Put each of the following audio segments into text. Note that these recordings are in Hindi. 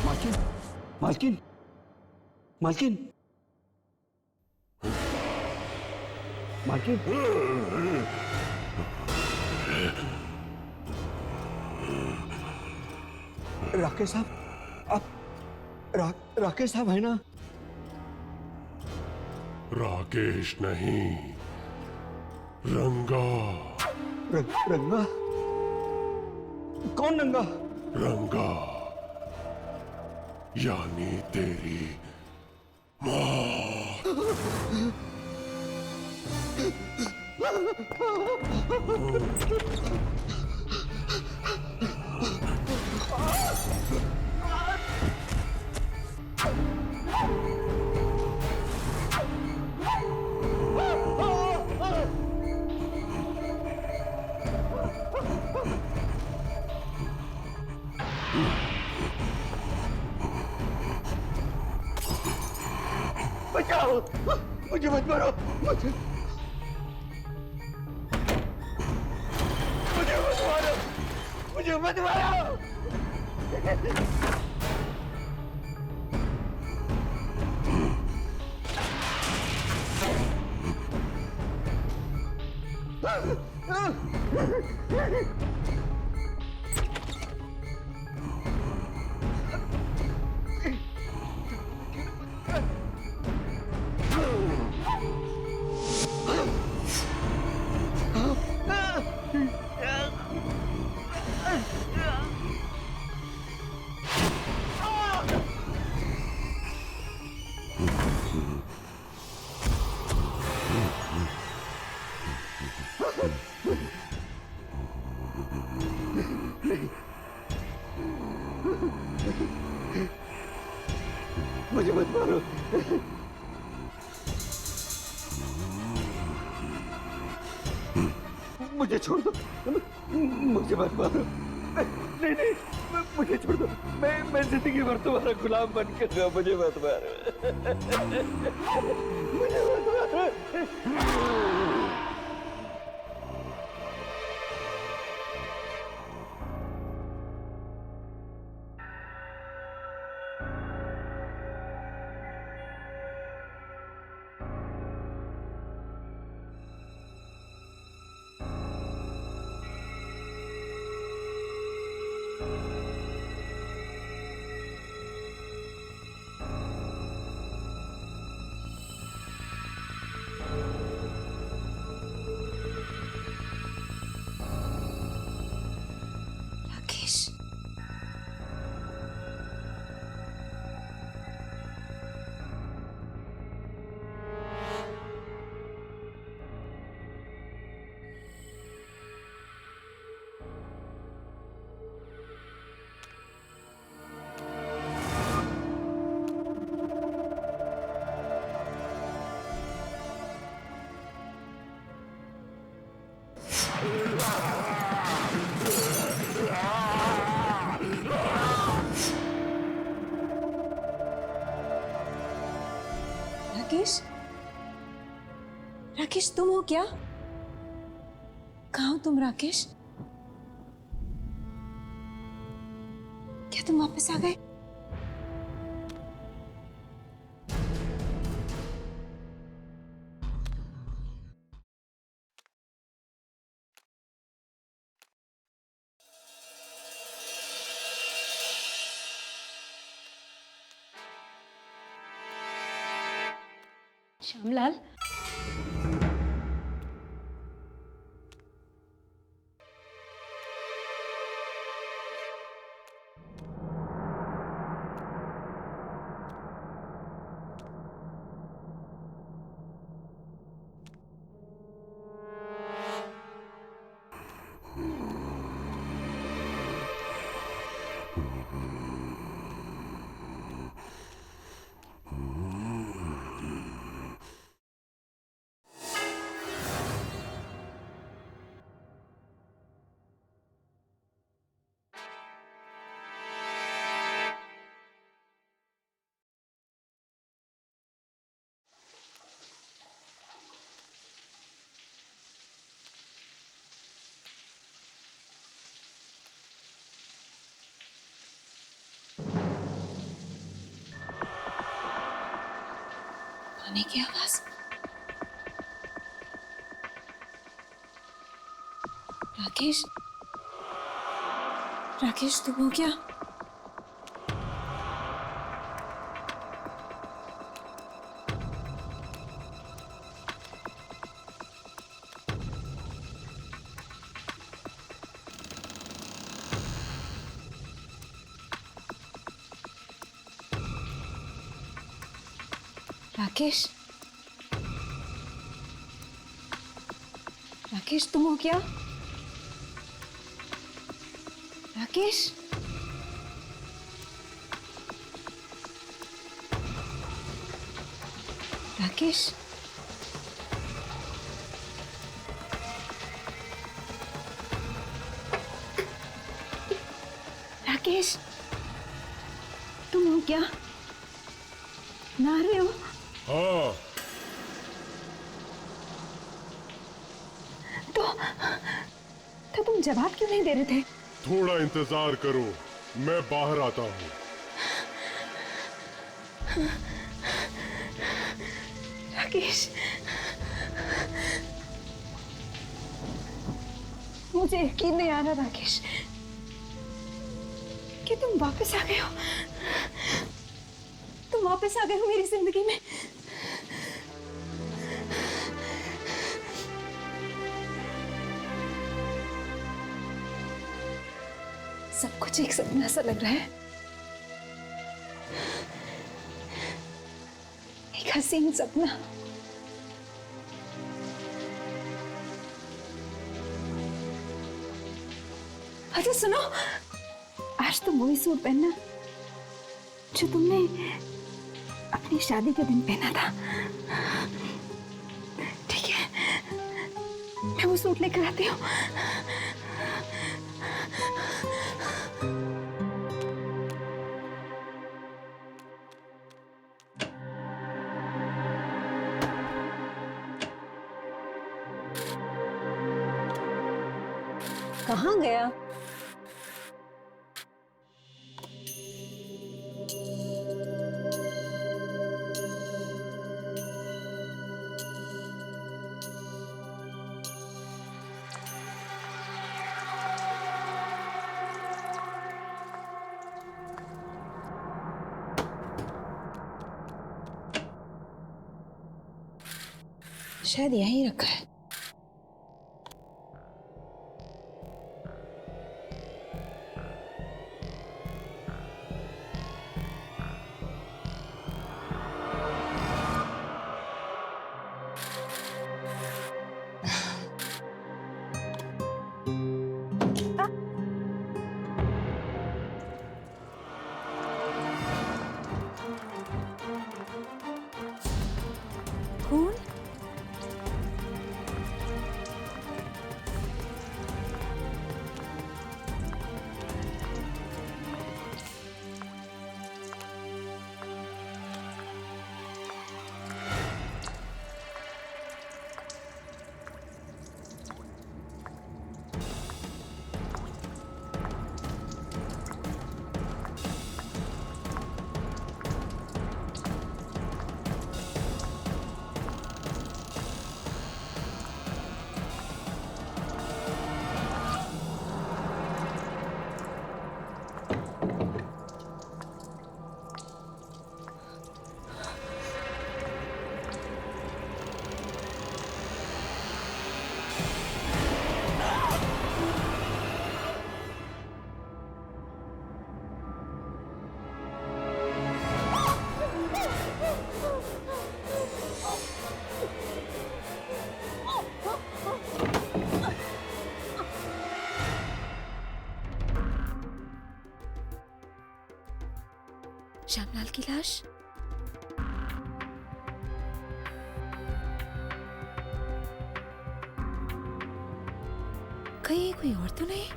मालकिन, मालकिन, मालकिन, मालकिन। राकेश साहब, आप राकेश साहब है ना? राकेश नहीं, रंगा। रंगा? कौन रंगा? रंगा यानी तेरी माँ। बचाओ, मुझे मत मारो, मुझे मत मारो, मुझे मत मारो। मुझे मत मारो। मुझे छोड़ दो, मुझे मत मारो। नहीं नहीं, मुझे छोड़ दो। मैं जिंदगी भर तुम्हारा गुलाम बन कर रहा। मुझे मत मारो, मुझे मत मारो। राकेश, राकेश, राकेश तुम हो क्या? कहाँ हो तुम राकेश? क्या तुम वापस आ गए? श्यामलाल, खाने की आवाज। राकेश, राकेश तुम हो क्या? राकेश, राकेश तुम हो क्या? राकेश, राकेश, राकेश तुम हो क्या? ना रहे हो? हाँ, तो तुम जवाब क्यों नहीं दे रहे थे? थोड़ा इंतजार करो, मैं बाहर आता हूँ। राकेश, मुझे यकीन नहीं आ रहा राकेश कि तुम वापस आ गए हो। तुम वापस आ गए हो मेरी जिंदगी में। सब कुछ एक सपना सा लग रहा है, एक हसीन सपना। अच्छा सुनो, आज तुम वही सूट पहनना जो तुमने अपनी शादी के दिन पहना था, ठीक है? मैं वो सूट लेकर आती हूँ। कहाँ गया? शायद यहीं रखा है। खून? श्यामलाल की लाश? कहीं कोई और तो नहीं?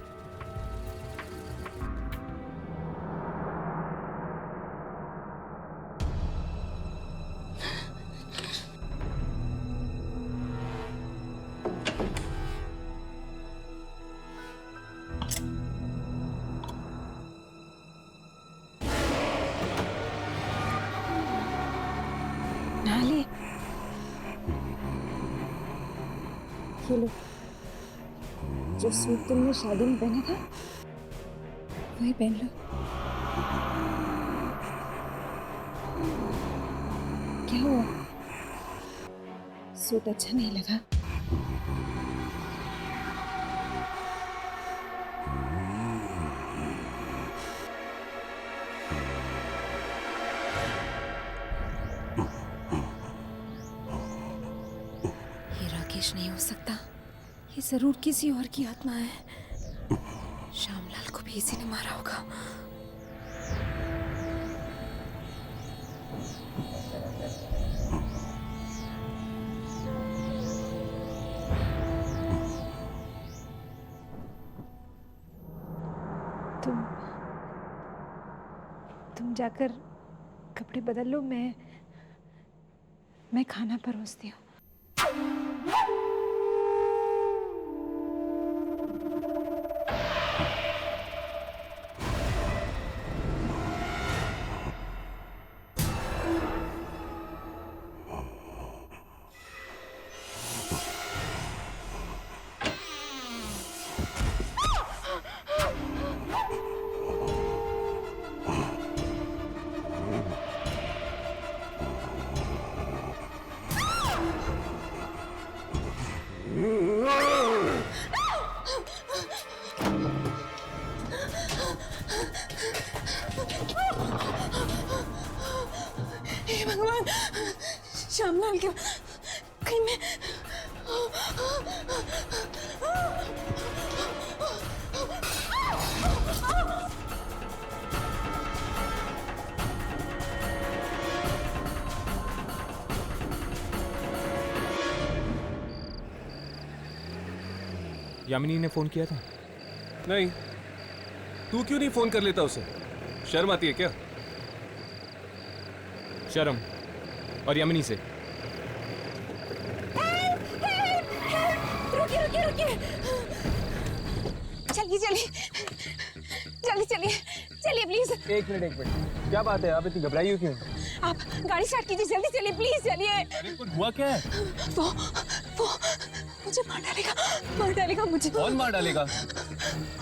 नाली ये लो, जो सूट तुमने शादी में पहना था वही पहन लो। क्या हुआ, सूट अच्छा नहीं लगा? ये राकेश नहीं हो सकता, ये जरूर किसी और की आत्मा है। श्यामलाल को भी इसी ने मारा होगा। तुम जाकर कपड़े बदल लो, मैं खाना परोसती हूँ। हे भगवान, श्यामलाल क्या कहीं मैं यामिनी ने फोन किया था? नहीं, तू क्यों नहीं फोन कर लेता उसे? शर्म आती है क्या? शर्म और यामिनी से। रुकिए रुकिए रुकिए, चलिए चलिए जल्दी चलिए चलिए प्लीज। एक मिनट, क्या बात है? आप इतनी घबराई हो क्यों? आप गाड़ी स्टार्ट कीजिए, जल्दी चलिए प्लीज चलिए। अरे कुछ हुआ क्या है? वो मुझे मार डालेगा मुझे। कौन मार डालेगा?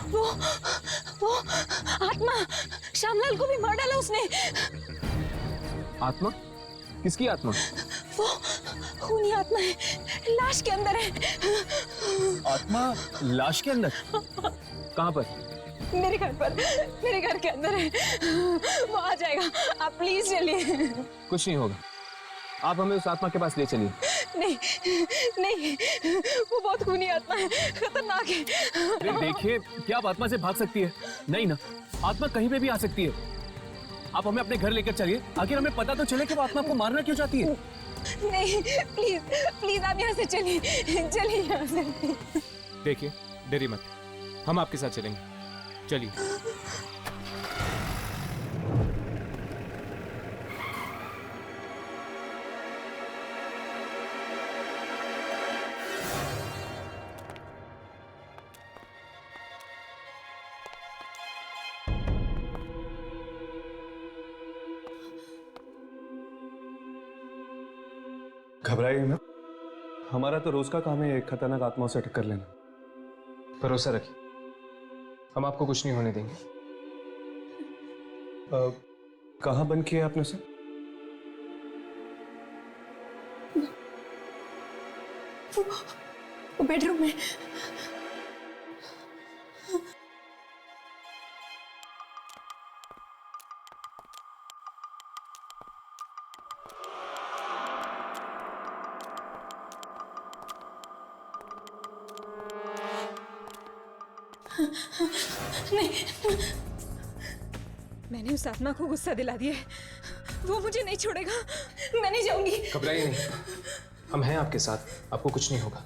वो आत्मा, श्यामलाल को भी मार डाला उसने। आत्मा? किसकी आत्मा? वो खूनी आत्मा है, लाश के अंदर है। आत्मा लाश के अंदर? कहाँ पर? मेरे घर के अंदर है, वो आ जाएगा। आप प्लीज चलिए। कुछ नहीं होगा, आप हमें उस आत्मा के पास ले चलिए। नहीं, वो बहुत खूनी आत्मा है, खतरनाक है। अरे देखिए, क्या आप आत्मा से भाग सकती है? नहीं ना, आत्मा कहीं पे भी आ सकती है। आप हमें अपने घर लेकर चलिए, आखिर हमें पता तो चले कि वो आत्मा को मारना क्यों चाहती है। नहीं, प्लीज आप यहाँ से चलिए यहाँ से। देखिए, डरिए मत, हम आपके साथ चलेंगे, चलिए। घबराइए ना, हमारा तो रोज का काम है खतरनाक आत्माओं से टक्कर लेना। भरोसा रखिए, हम आपको कुछ नहीं होने देंगे। कहाँ बंद किया आपने उसे? वो बेडरूम में। नहीं, मैंने उस आत्मा को गुस्सा दिला दिया है, वो मुझे नहीं छोड़ेगा, मैं नहीं जाऊंगी। घबराइए नहीं, हम हैं आपके साथ, आपको कुछ नहीं होगा।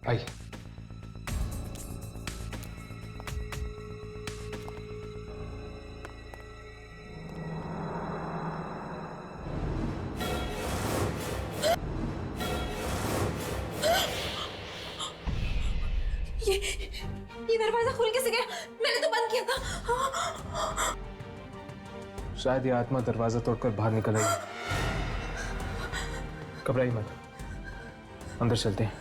आइए। ये दरवाजा खुल कैसे गया? मैंने तो बंद किया था। शायद ये आत्मा दरवाजा तोड़कर बाहर निकल आई। घबराइए मत, अंदर चलते हैं।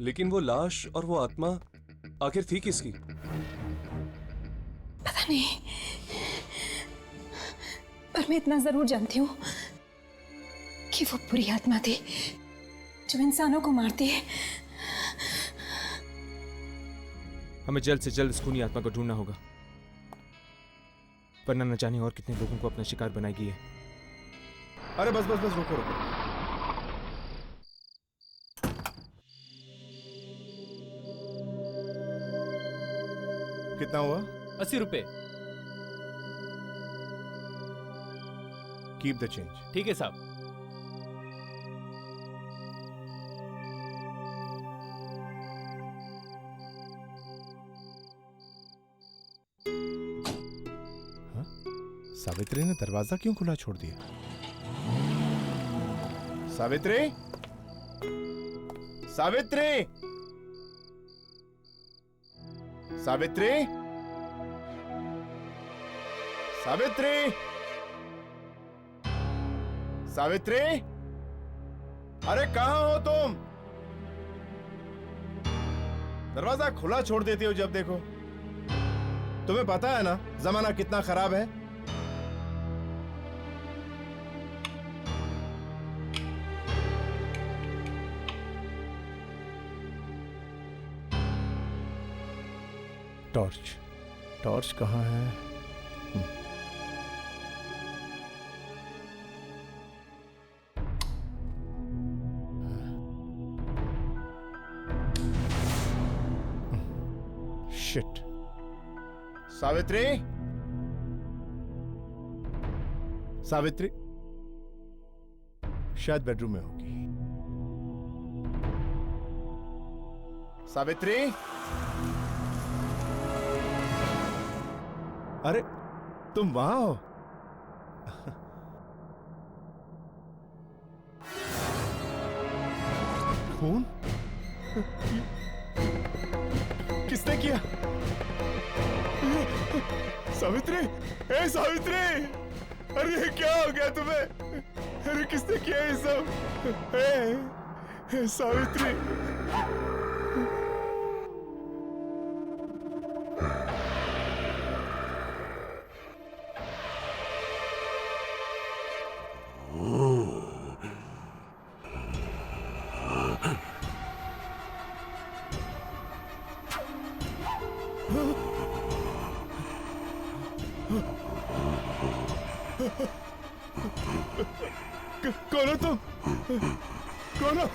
लेकिन वो लाश और वो आत्मा आखिर थी किसकी? पता नहीं, पर मैं इतना जरूर जानती हूँ कि वो बुरी आत्मा थी जो इंसानों को मारती है। हमें जल्द से जल्द इस खूनी आत्मा को ढूंढना होगा, वरना न जाने और कितने लोगों को अपना शिकार बनाएगी है। अरे बस बस बस, रुको रुको। कितना हुआ? 80 रुपए। Keep the change. ठीक है साहब। सावित्री ने दरवाजा क्यों खुला छोड़ दिया? सावित्री, सावित्री, सावित्री, सावित्री, सावित्री, अरे कहां हो तुम? दरवाजा खुला छोड़ देती हो जब देखो। तुम्हें पता है ना जमाना कितना खराब है। टॉर्च, टॉर्च कहाँ है? शिट। सावित्री, सावित्री शायद बेडरूम में होगी। सावित्री, अरे तुम वहां हो? खून किसने किया? सावित्री, ए सावित्री, अरे ये क्या हो गया तुम्हें? अरे किसने किया ये सब? ए सावित्री, कौन हो तुम? कौन हो?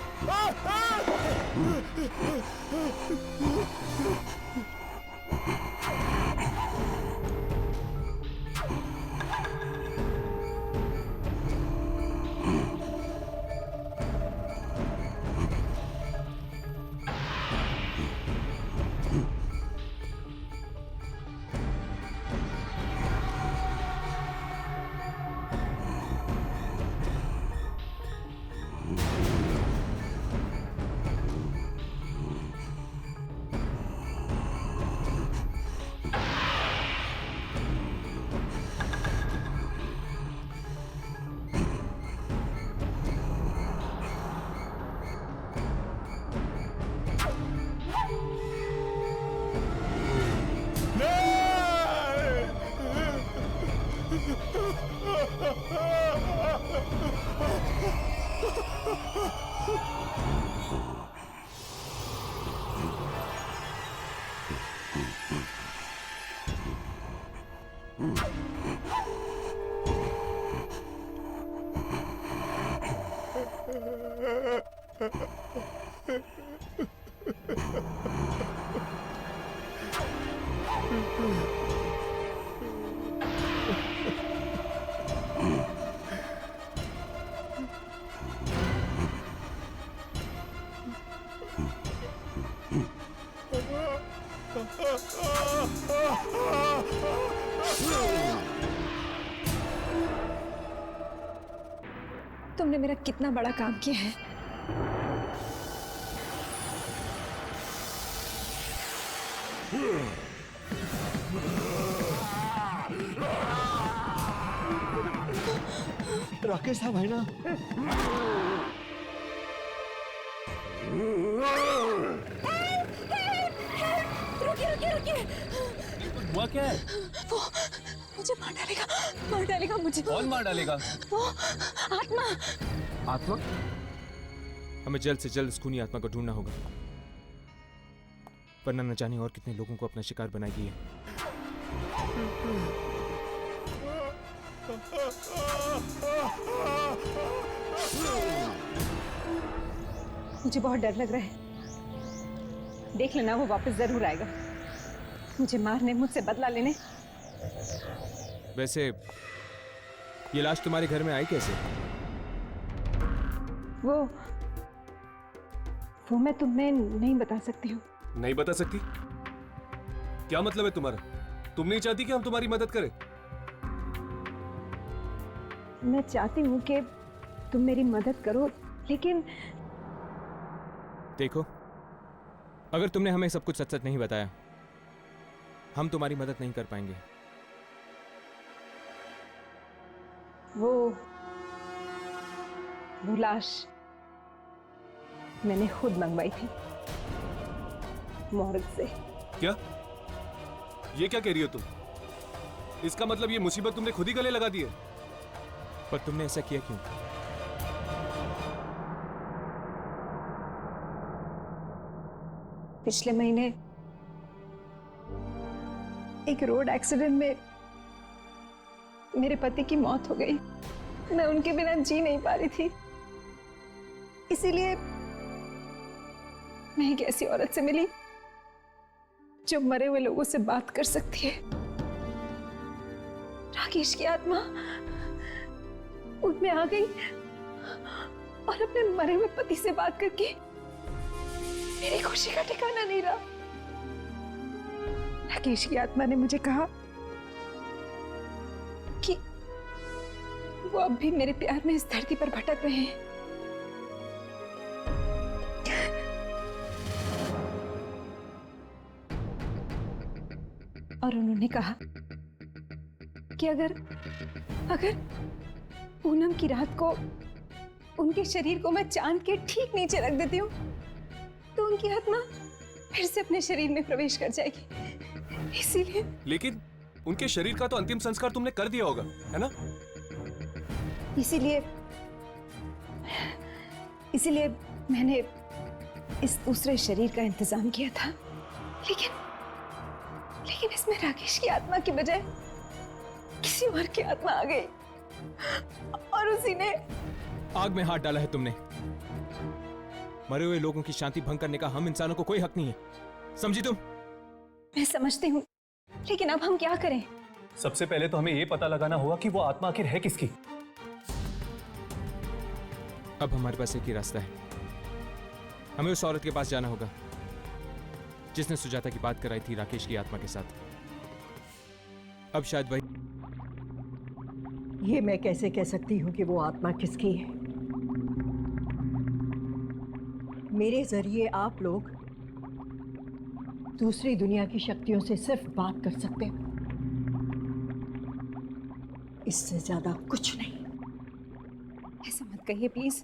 तुमने मेरा कितना बड़ा काम किया है। राकेश साहब है ना? रुकिए। हुआ क्या है? वो मुझे मार डालेगा मुझे। कौन मार डालेगा? वो आत्मा। आत्मा? हमें जल्द से जल्द इस खूनी आत्मा को ढूंढना होगा, वरना न जाने और कितने लोगों को अपना शिकार बनाएगी ये। मुझे बहुत डर लग रहा है। देख लेना, वो वापस जरूर आएगा, मुझे मारने, मुझसे बदला लेने। वैसे ये लाश तुम्हारे घर में आई कैसे? वो मैं तुम्हें नहीं बता सकती हूँ। नहीं बता सकती? क्या मतलब है तुम्हारा? तुम नहीं चाहती कि हम तुम्हारी मदद करें? मैं चाहती हूँ कि तुम मेरी मदद करो, लेकिन देखो, अगर तुमने हमें सब कुछ सच सच नहीं बताया, हम तुम्हारी मदद नहीं कर पाएंगे। वो लाश मैंने खुद मंगवाई थी मोहर्ग से। क्या? ये क्या कह रही हो तुम? इसका मतलब ये मुसीबत तुमने खुद ही गले लगा दी है? पर तुमने ऐसा किया क्यों? पिछले महीने एक रोड एक्सीडेंट में मेरे पति की मौत हो गई। मैं उनके बिना जी नहीं पा रही थी, इसीलिए मैं एक ऐसी औरत से मिली जो मरे हुए लोगों से बात कर सकती है। राकेश की आत्मा उनमें आ गई और अपने मरे हुए पति से बात करके मेरी खुशी का ठिकाना नहीं रहा। राकेश की आत्मा ने मुझे कहा कि वो अब भी मेरे प्यार में इस धरती पर भटक रहे हैं। और उन्होंने कहा कि अगर पूनम की रात को उनके शरीर को मैं चांद के ठीक नीचे रख देती हूँ तो उनकी आत्मा फिर से अपने शरीर में प्रवेश कर जाएगी। इसीलिए लेकिन उनके शरीर का तो अंतिम संस्कार तुमने कर दिया होगा, है ना? इसीलिए मैंने इस दूसरे शरीर का इंतजाम किया था, लेकिन इसमें राकेश की आत्मा की बजाय किसी और की आत्मा आ गई और उसी ने आग में हाथ डाला है तुमने। मरे हुए लोगों की शांति भंग करने का हम इंसानों को कोई हक नहीं है, समझी तुम? मैं समझती हूँ, लेकिन अब हम क्या करें? सबसे पहले तो हमें ये पता लगाना होगा कि वो आत्मा आखिर है किसकी। अब हमारे पास एक ही रास्ता है, हमें उस औरत के पास जाना होगा जिसने सुजाता की बात कराई थी राकेश की आत्मा के साथ। अब शायद वही। ये मैं कैसे कह सकती हूँ कि वो आत्मा किसकी है? मेरे जरिए आप लोग दूसरी दुनिया की शक्तियों से सिर्फ बात कर सकते हो, इससे ज्यादा कुछ नहीं। ऐसा मत कहिए प्लीज,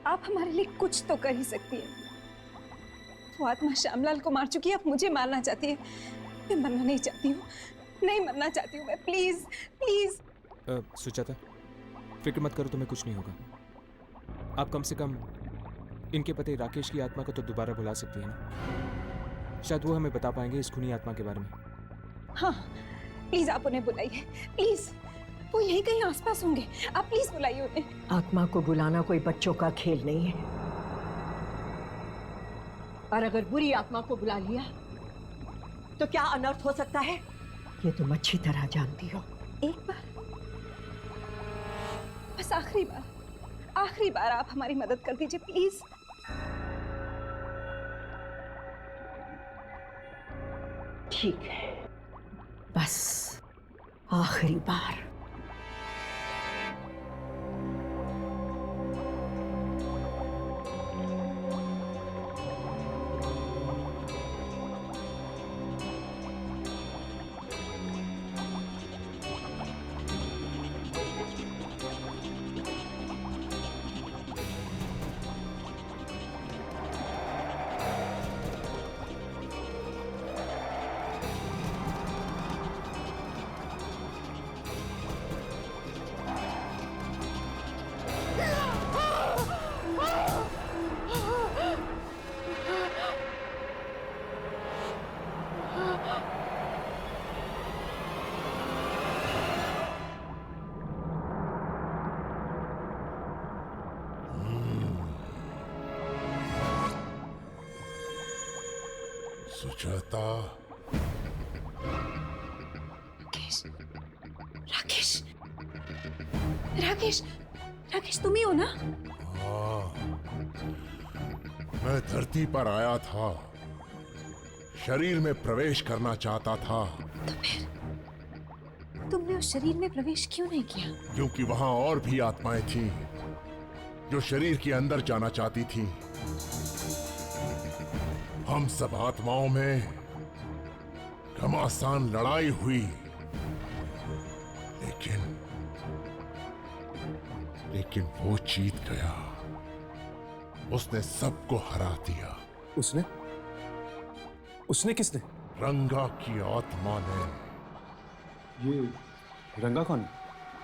आप हमारे लिए कुछ तो कर ही सकती है। वो आत्मा श्यामलाल को मार चुकी है, अब मुझे मारना चाहती है। मैं मरना नहीं चाहती हूँ, नहीं मरना चाहती हूँ मैं। Please please. सुजाता, फिक्र मत करो, तुम्हें कुछ नहीं होगा। आप कम से कम इनके पति राकेश की आत्मा को तो दोबारा बुला सकती है ना? शायद वो हमें बता पाएंगे इस खूनी आत्मा के बारे में। हाँ प्लीज आप उन्हें बुलाइए, प्लीज। वो यहीं कहीं आसपास होंगे, आप प्लीज बुलाइए उन्हें। आत्मा को बुलाना कोई बच्चों का खेल नहीं है, और अगर बुरी आत्मा को बुला लिया तो क्या अनर्थ हो सकता है, ये तुम अच्छी तरह जानती हो। एक बार, बस आखिरी बार आप हमारी मदद कर दीजिए प्लीज। ठीक है, बस आखिरी बार। सुजाता, राकेश, राकेश, राकेश, राकेश तुम ही हो ना? मैं धरती पर आया था, शरीर में प्रवेश करना चाहता था, तो फिर तुमने उस शरीर में प्रवेश क्यों नहीं किया? क्योंकि वहां और भी आत्माएं थीं जो शरीर के अंदर जाना चाहती थीं। हम सब आत्माओं में घमासान लड़ाई हुई, लेकिन वो जीत गया। उसने सबको हरा दिया। उसने? उसने किसने? रंगा की आत्मा ने। ये रंगा कौन?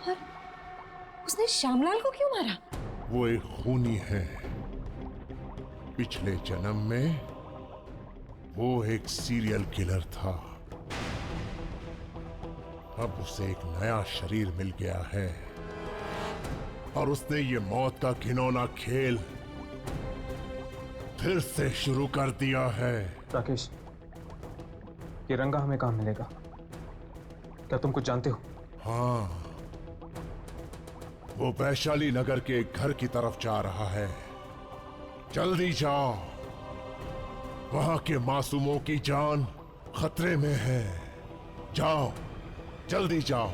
और उसने श्यामलाल को क्यों मारा? वो एक खूनी है। पिछले जन्म में वो एक सीरियल किलर था। अब उसे एक नया शरीर मिल गया है और उसने ये मौत का घिनौना खेल फिर से शुरू कर दिया है। राकेश, ये रंगा हमें कहाँ मिलेगा? क्या तुम कुछ जानते हो? हाँ, वो वैशाली नगर के एक घर की तरफ जा रहा है। जल्दी जाओ, वहां के मासूमों की जान खतरे में है। जाओ, जल्दी जाओ।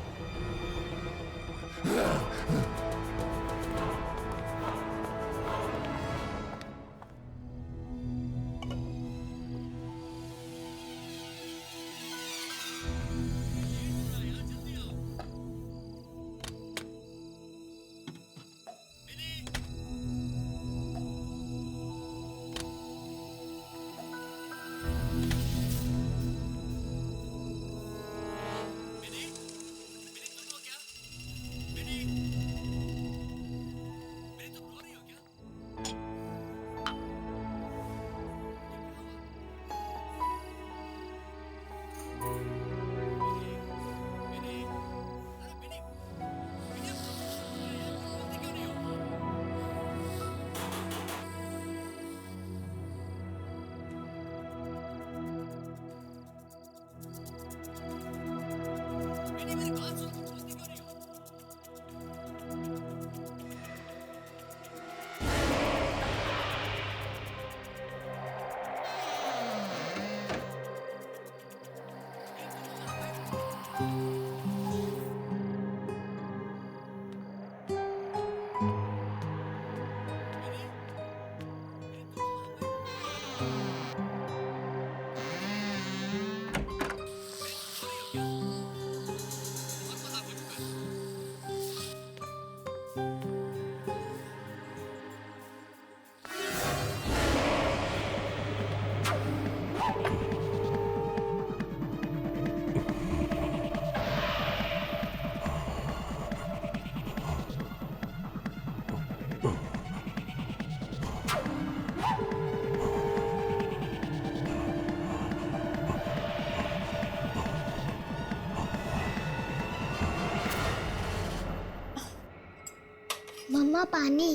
मम्मा पानी।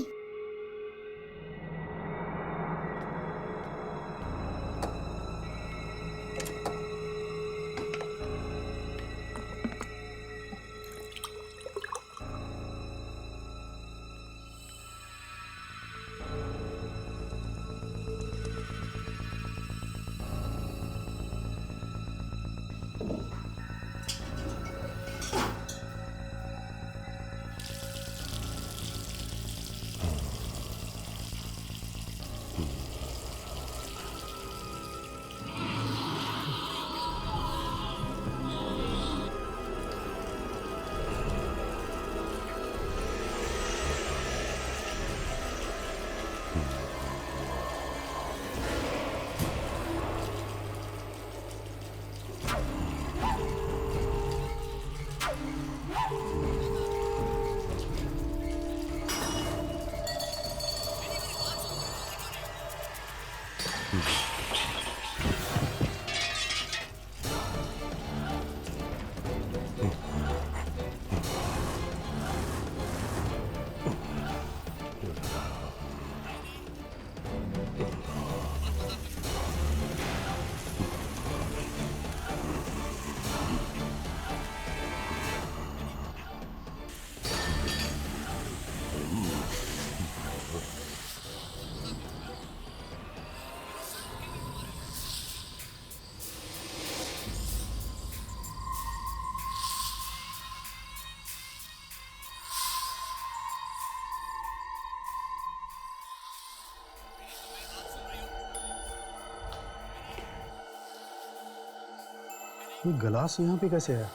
ये गिलास यहाँ पे कैसे है?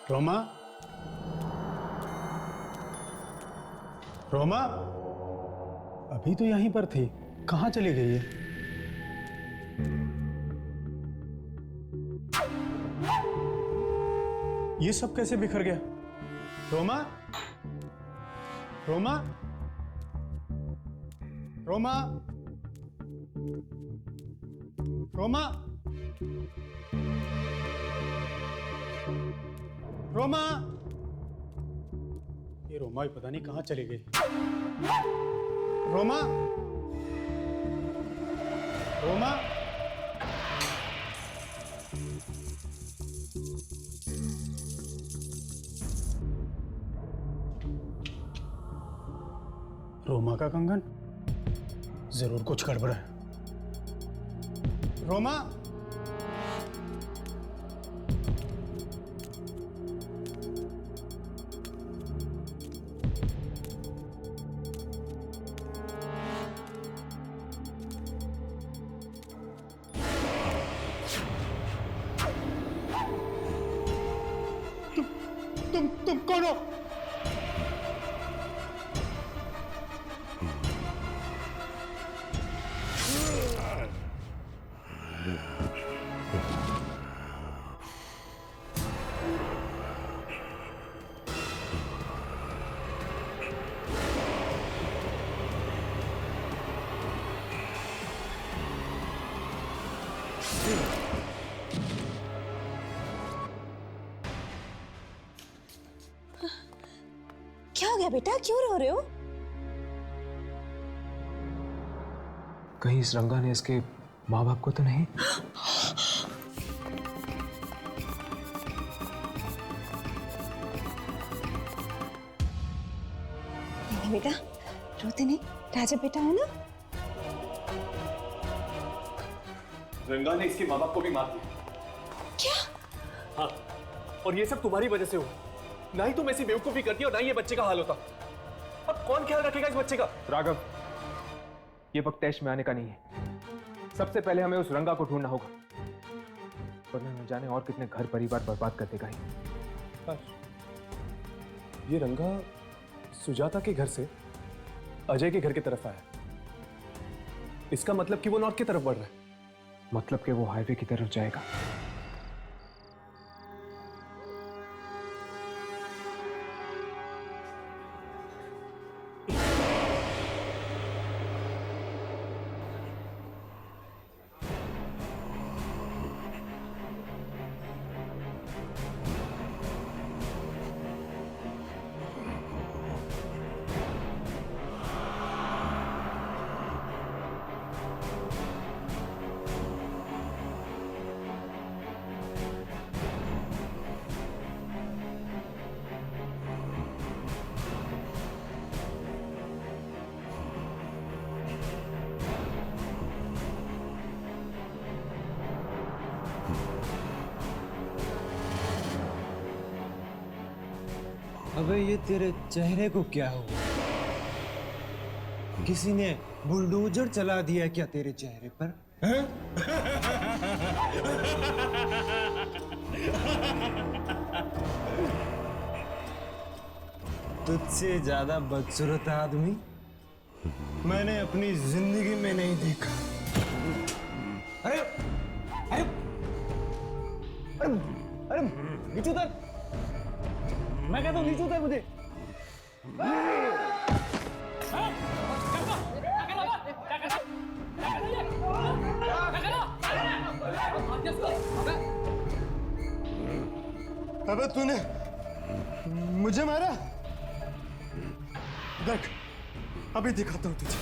रोमा, रोमा, अभी तो यहीं पर थी, कहाँ चली गई है? ये सब कैसे बिखर गया? रोमा, रोमा, रोमा, रोमा, रोमा, ये रोमा भी पता नहीं कहाँ चली गई। रोमा, रोमा, रोमा का कंगन, जरूर कुछ गड़बड़ है। रोमा, तुम कौन हो? क्या हो गया बेटा, क्यों रो रहे हो? कहीं इस रंगा ने इसके माँ बाप को तो नहीं? नहीं बेटा, रोते नहीं, राजा बेटा हो ना। रंगा ने इसके माँ बाप को भी मार दिया। क्या? हाँ, और ये सब तुम्हारी वजह से हुआ। ना ही तुम ऐसी बेवकूफी करती और ना ही ये बच्चे का हाल होता। अब कौन ख्याल रखेगा इस बच्चे का? राघव, ये वक्त तैश में आने का नहीं है। सबसे पहले हमें उस रंगा को ढूंढना होगा, वरना न जाने और कितने घर परिवार बर्बाद कर देगा ही। ये रंगा सुजाता के घर से अजय के घर की तरफ आया। इसका मतलब कि वो नॉर्थ की तरफ बढ़ रहा है। मतलब कि वो हाईवे की तरफ जाएगा। अबे ये तेरे चेहरे को क्या हुआ? किसी ने बुलडोजर चला दिया क्या तेरे चेहरे पर? तुझसे ज्यादा बदसूरत आदमी मैंने अपनी जिंदगी में नहीं देखा। अरे अरे अरे अरे नीचे उतर, मैं कहता हूँ नीचे उतर मुझे। अबे तूने मुझे मारा? देख अभी दिखाता हूँ तुझे।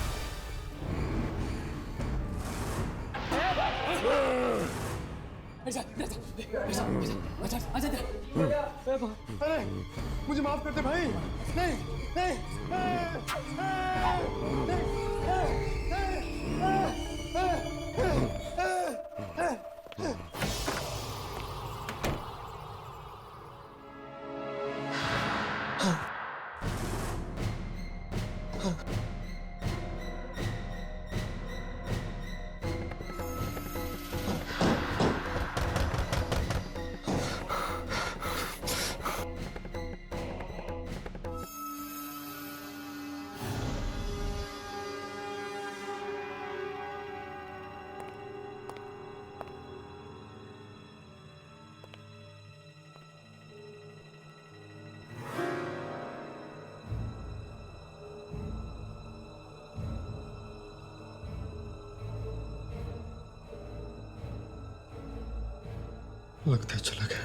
अरे मुझे माफ कर दे भाई। नहीं नहीं लगता है चला गया।